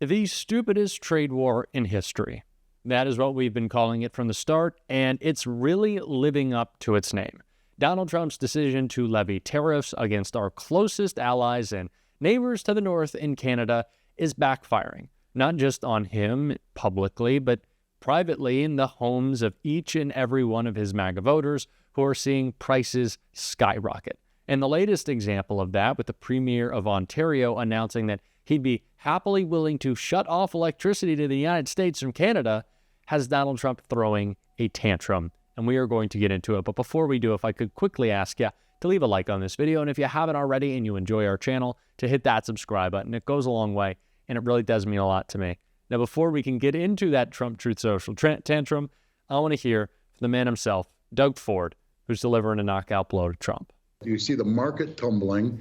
The stupidest trade war in history. That is what we've been calling it from the start, and it's really living up to its name. Donald Trump's decision to levy tariffs against our closest allies and neighbors to the north in Canada is backfiring, not just on him publicly, but privately in the homes of each and every one of his MAGA voters who are seeing prices skyrocket. And the latest example of that with the Premier of Ontario announcing that he'd be happily willing to shut off electricity to the United States from Canada has Donald Trump throwing a tantrum. And we are going to get into it. But before we do, if I could quickly ask you to leave a like on this video. And if you haven't already and you enjoy our channel, to hit that subscribe button. It goes a long way, and it really does mean a lot to me. Now, before we can get into that Trump Truth Social tantrum, I want to hear from the man himself, Doug Ford, who's delivering a knockout blow to Trump. You see the market tumbling,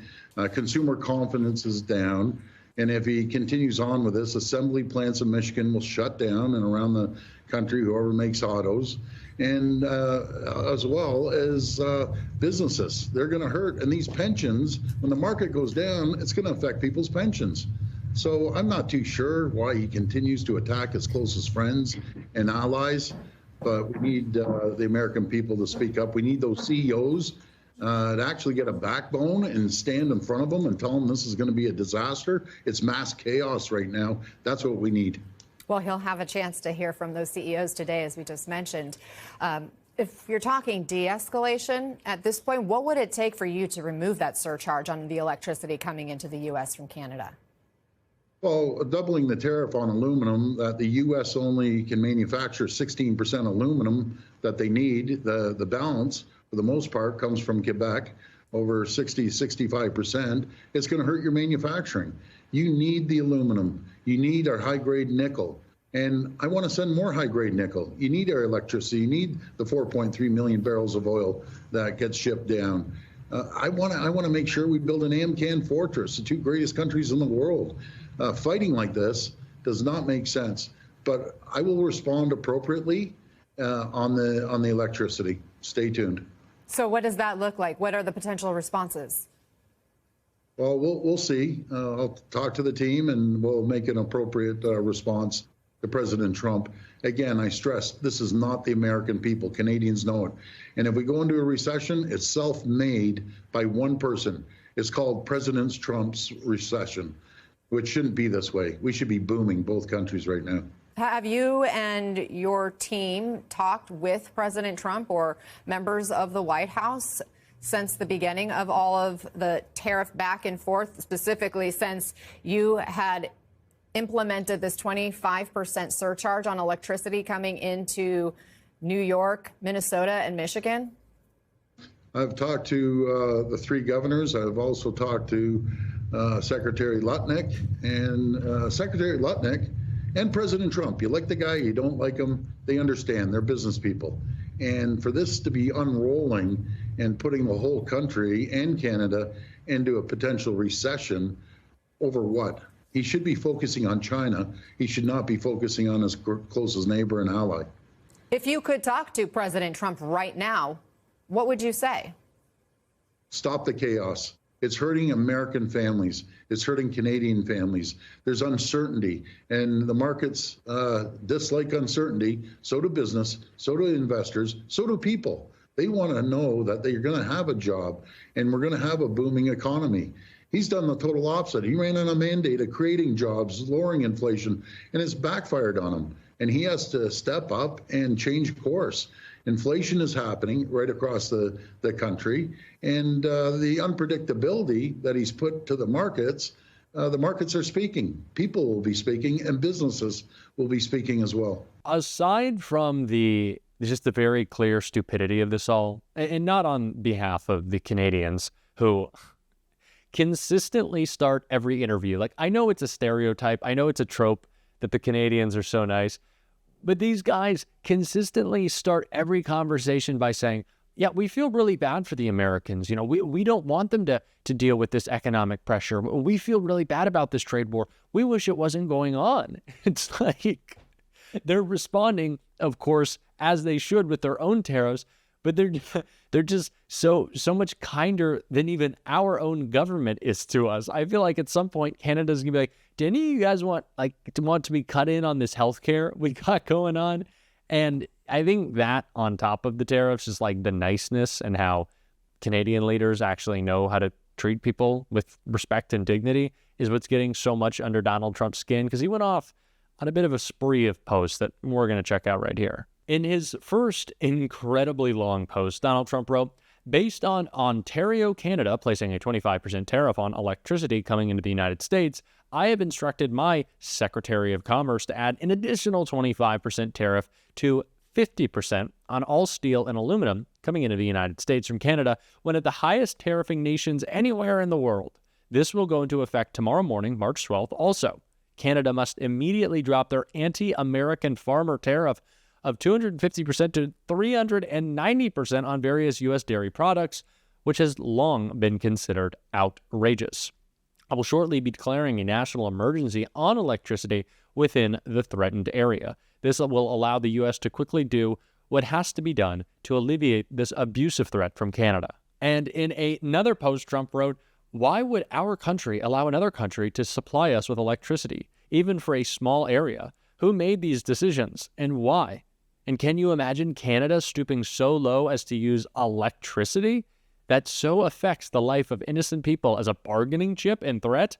consumer confidence is down, and if he continues on with this, assembly plants in Michigan will shut down and around the country, whoever makes autos, and as well as businesses. They're going to hurt. And these pensions, when the market goes down, it's going to affect people's pensions. So I'm not too sure why he continues to attack his closest friends and allies, but we need the American people to speak up. We need those CEOs to actually get a backbone and stand in front of them and tell them this is going to be a disaster. It's mass chaos right now. That's what we need. Well, he'll have a chance to hear from those CEOs today, as we just mentioned. If you're talking de-escalation at this point, what would it take for you to remove that surcharge on the electricity coming into the U.S. from Canada? Well, doubling the tariff on aluminum, that the U.S. only can manufacture 16% aluminum that they need. The balance, for the most part, comes from Quebec, over 65%. It's going to hurt your manufacturing. You need the aluminum. You need our high-grade nickel. And I want to send more high-grade nickel. You need our electricity. You need the 4.3 million barrels of oil that gets shipped down. I want to make sure we build an AMCAN fortress, the two greatest countries in the world. Fighting like this does not make sense. But I will respond appropriately on the electricity. Stay tuned. So what does that look like? What are the potential responses? Well, we'll see. I'll talk to the team and we'll make an appropriate response to President Trump. Again, I stress, this is not the American people. Canadians know it. And if we go into a recession, it's self-made by one person. It's called President Trump's recession, which shouldn't be this way. We should be booming, both countries right now. Have you and your team talked with President Trump or members of the White House since the beginning of all of the tariff back and forth, specifically since you had implemented this 25% surcharge on electricity coming into New York, Minnesota, and Michigan? I've talked to the three governors. I've also talked to Secretary Lutnick and President Trump. You like the guy, you don't like him, they understand. They're business people. And for this to be unrolling and putting the whole country and Canada into a potential recession over what? He should be focusing on China. He should not be focusing on his closest neighbor and ally. If you could talk to President Trump right now, what would you say? Stop the chaos. It's hurting American families. It's hurting Canadian families. There's uncertainty, and the markets dislike uncertainty. So do business, so do investors, so do people. They want to know that they're going to have a job, and we're going to have a booming economy. He's done the total opposite. He ran on a mandate of creating jobs, lowering inflation, and it's backfired on him. And he has to step up and change course. Inflation is happening right across the country, and the unpredictability that he's put to the markets are speaking. People will be speaking, and businesses will be speaking as well. Aside from just the very clear stupidity of this all, and not on behalf of the Canadians who consistently start every interview. Like, I know it's a stereotype. I know it's a trope that the Canadians are so nice. But these guys consistently start every conversation by saying, yeah, we feel really bad for the Americans. You know, we don't want them to deal with this economic pressure. We feel really bad about this trade war. We wish it wasn't going on. It's like they're responding, of course, as they should with their own tariffs, but they're just so much kinder than even our own government is to us. I feel like at some point Canada's gonna be like, didn't you guys want to be cut in on this healthcare we got going on? And I think that on top of the tariffs is like the niceness and how Canadian leaders actually know how to treat people with respect and dignity is what's getting so much under Donald Trump's skin, because he went off on a bit of a spree of posts that we're going to check out right here. In his first incredibly long post, Donald Trump wrote, based on Ontario, Canada, placing a 25% tariff on electricity coming into the United States, I have instructed my Secretary of Commerce to add an additional 25% tariff to 50% on all steel and aluminum coming into the United States from Canada, one of the highest tariffing nations anywhere in the world. This will go into effect tomorrow morning, March 12th. Also, Canada must immediately drop their anti-American farmer tariff of 250% to 390% on various U.S. dairy products, which has long been considered outrageous. I will shortly be declaring a national emergency on electricity within the threatened area. This will allow the U.S. to quickly do what has to be done to alleviate this abusive threat from Canada. And in another post, Trump wrote, why would our country allow another country to supply us with electricity, even for a small area? Who made these decisions and why? And can you imagine Canada stooping so low as to use electricity that so affects the life of innocent people as a bargaining chip and threat?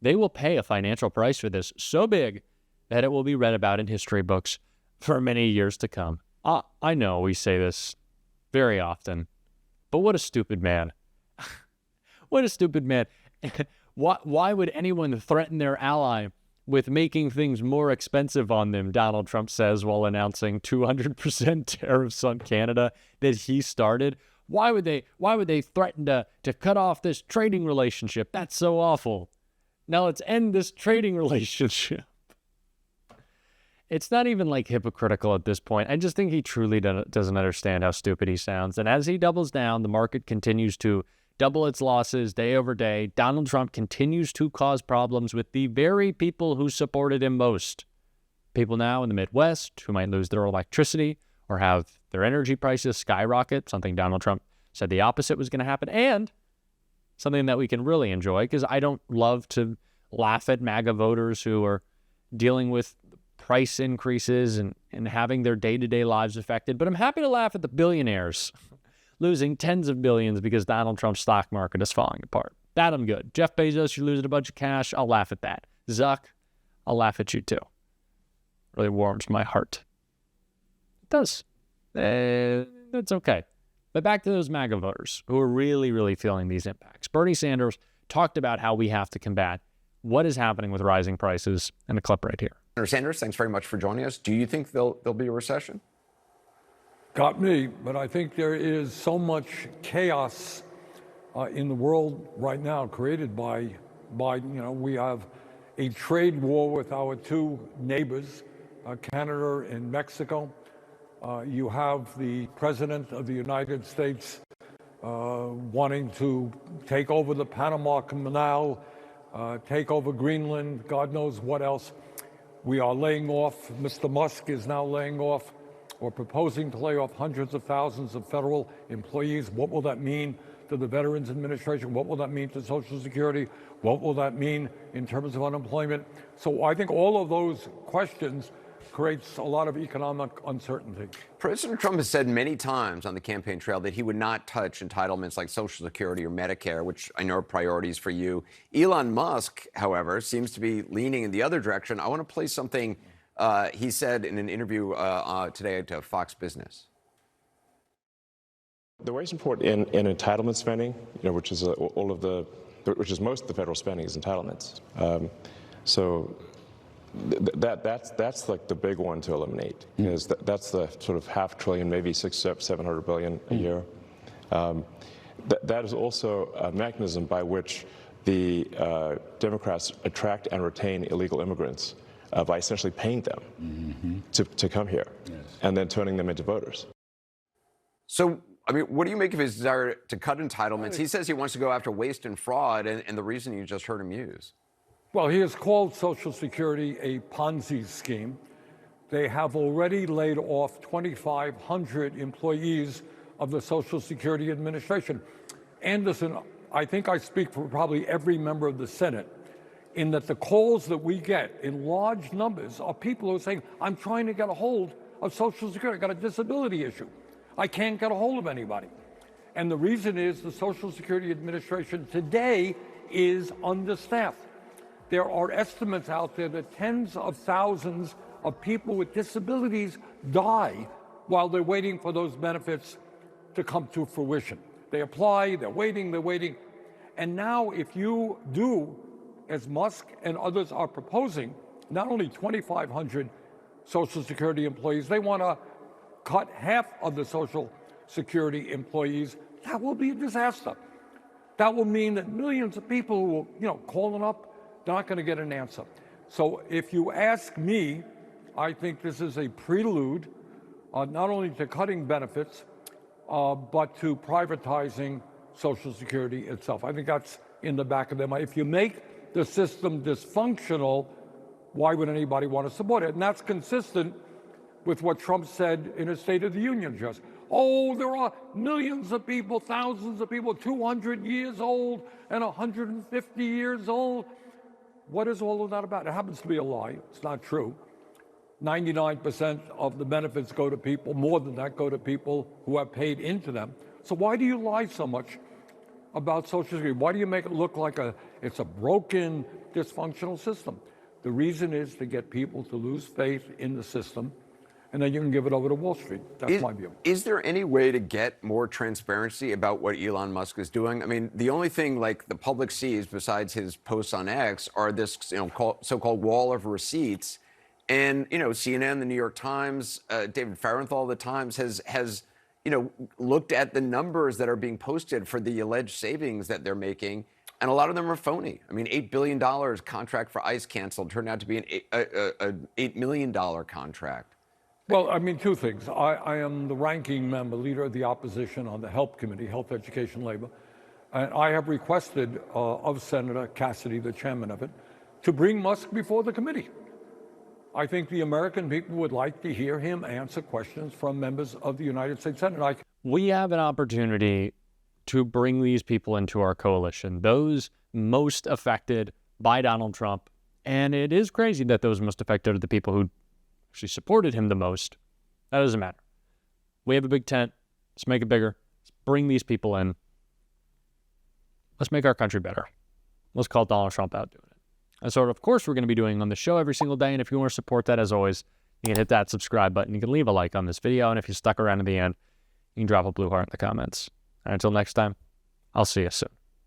They will pay a financial price for this so big that it will be read about in history books for many years to come. I know we say this very often, but what a stupid man. What a stupid man. Why would anyone threaten their ally with making things more expensive on them, Donald Trump says while announcing 200% tariffs on Canada that he started? Why would they threaten to cut off this trading relationship? That's so awful. Now let's end this trading relationship. It's not even like hypocritical at this point. I just think he truly doesn't understand how stupid he sounds. And as he doubles down, the market continues to double its losses day over day. Donald Trump continues to cause problems with the very people who supported him most. People now in the Midwest who might lose their electricity or have their energy prices skyrocket, something Donald Trump said the opposite was going to happen, and something that we can really enjoy, because I don't love to laugh at MAGA voters who are dealing with price increases and having their day-to-day lives affected, but I'm happy to laugh at the billionaires losing tens of billions because Donald Trump's stock market is falling apart. That I'm good. Jeff Bezos, you're losing a bunch of cash. I'll laugh at that. Zuck, I'll laugh at you too. Really warms my heart. It does. That's okay. But back to those MAGA voters who are really, really feeling these impacts. Bernie Sanders talked about how we have to combat what is happening with rising prices in a clip right here. Senator Sanders, thanks very much for joining us. Do you think there'll be a recession? Got me, but I think there is so much chaos in the world right now created by we have a trade war with our two neighbors, Canada and Mexico. You have the President of the United States wanting to take over the Panama Canal, take over Greenland, God knows what else. We are laying off, Mr. Musk is now laying off or proposing to lay off hundreds of thousands of federal employees. What will that mean to the Veterans Administration? What will that mean to Social Security? What will that mean in terms of unemployment? So I think all of those questions creates a lot of economic uncertainty. President Trump has said many times on the campaign trail that he would not touch entitlements like Social Security or Medicare, which I know are priorities for you. Elon Musk, however, seems to be leaning in the other direction. I want to play something he said in an interview today to Fox Business. The way support in entitlement spending, which is which is most of the federal spending is entitlements. That's like the big one to eliminate, because that's the sort of $500 billion, maybe $700 billion a year. That is also a mechanism by which the Democrats attract and retain illegal immigrants by essentially paying them to come here, and then turning them into voters. So, I mean, what do you make of his desire to cut entitlements? He says he wants to go after waste and fraud, and the reason you just heard him use. Well, he has called Social Security a Ponzi scheme. They have already laid off 2,500 employees of the Social Security Administration. Anderson, I think I speak for probably every member of the Senate. in that the calls that we get in large numbers are people who are saying, I'm trying to get a hold of Social Security. I got a disability issue. I can't get a hold of anybody. And the reason is the Social Security Administration today is understaffed. There are estimates out there that tens of thousands of people with disabilities die while they're waiting for those benefits to come to fruition. They apply, they're waiting. And now if you do, as Musk and others are proposing, not only 2,500 Social Security employees, they want to cut half of the Social Security employees. That will be a disaster. That will mean that millions of people who will, calling up, they're not going to get an answer. So if you ask me, I think this is a prelude not only to cutting benefits, but to privatizing Social Security itself. I think that's in the back of their mind. If you make the system dysfunctional, why would anybody want to support it? And that's consistent with what Trump said in his State of the Union address. Oh, there are millions of people, thousands of people, 200 years old and 150 years old. What is all of that about? It happens to be a lie. It's not true. 99% of the benefits go to people, more than that go to people who have paid into them. So why do you lie so much about Social Security? Why do you make it look like it's a broken, dysfunctional system? The reason is to get people to lose faith in the system, and then you can give it over to Wall Street. That's my view. Is there any way to get more transparency about what Elon Musk is doing? I mean, the only thing like the public sees besides his posts on X are this so-called wall of receipts. And, CNN, the New York Times, David Fahrenthold of the Times has looked at the numbers that are being posted for the alleged savings that they're making. And a lot of them are phony. I mean, $8 billion contract for ICE canceled turned out to be an $8 million contract. Well, I mean, two things. I am the ranking member, leader of the opposition on the HELP Committee, Health, Education, Labor. And I have requested of Senator Cassidy, the chairman of it, to bring Musk before the committee. I think the American people would like to hear him answer questions from members of the United States Senate. We have an opportunity to bring these people into our coalition, those most affected by Donald Trump. And it is crazy that those most affected are the people who actually supported him the most. That doesn't matter. We have a big tent. Let's make it bigger. Let's bring these people in. Let's make our country better. Let's call Donald Trump out doing it. That's what, of course, we're going to be doing on the show every single day. And if you want to support that, as always, you can hit that subscribe button. You can leave a like on this video. And if you stuck around to the end, you can drop a blue heart in the comments. And until next time, I'll see you soon.